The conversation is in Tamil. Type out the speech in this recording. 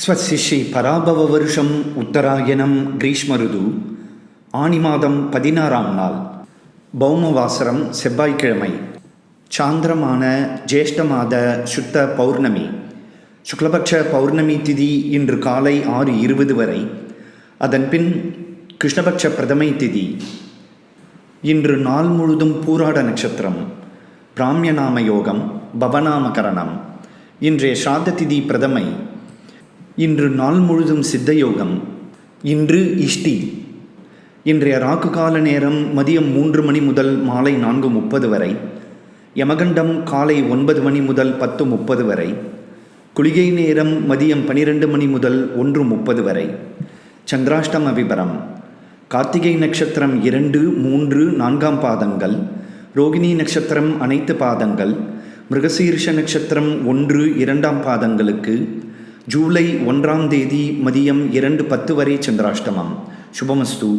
ஸ்வஸ்ய ஸ்ரீ பராபவ வருஷம் உத்தராயணம் கிரீஷ்ம ருது ஆனி மாதம் 16ஆம் நாள் பௌமவாசரம் செவ்வாய்க்கிழமை சாந்திரமான ஜேஷ்ட மாத சுத்த பௌர்ணமி சுக்லபக்ஷ பௌர்ணமி திதி இன்று காலை 6:20 வரை. அதன்பின் கிருஷ்ணபக்ஷ பிரதமை திதி. இன்று நாள் முழுதும் பூராட நட்சத்திரம், பிராமியநாம யோகம், பவநாமகரணம். இன்றைய ஸ்ராத்த திதி பிரதமை. இன்று நாள் முழுதும் சித்தயோகம். இன்று இஷ்டி. இன்றைய ராக்கு கால நேரம் மதியம் 3 மணி முதல் மாலை 4:30 வரை. யமகண்டம் காலை 9 மணி முதல் 10:30 வரை. குளிகை நேரம் மதியம் 12 மணி முதல் 1:30 வரை. சந்திராஷ்டம விபரம். கார்த்திகை நட்சத்திரம் 2, 3, 4ஆம் பாதங்கள், ரோகிணி நட்சத்திரம் அனைத்து பாதங்கள், மிருகசீர்ஷ நட்சத்திரம் 1, 2ஆம் பாதங்களுக்கு ஜூலை 1ஆம் தேதி மதியம் 2:10 வரை சந்திராஷ்டமம். சுபமஸ்து.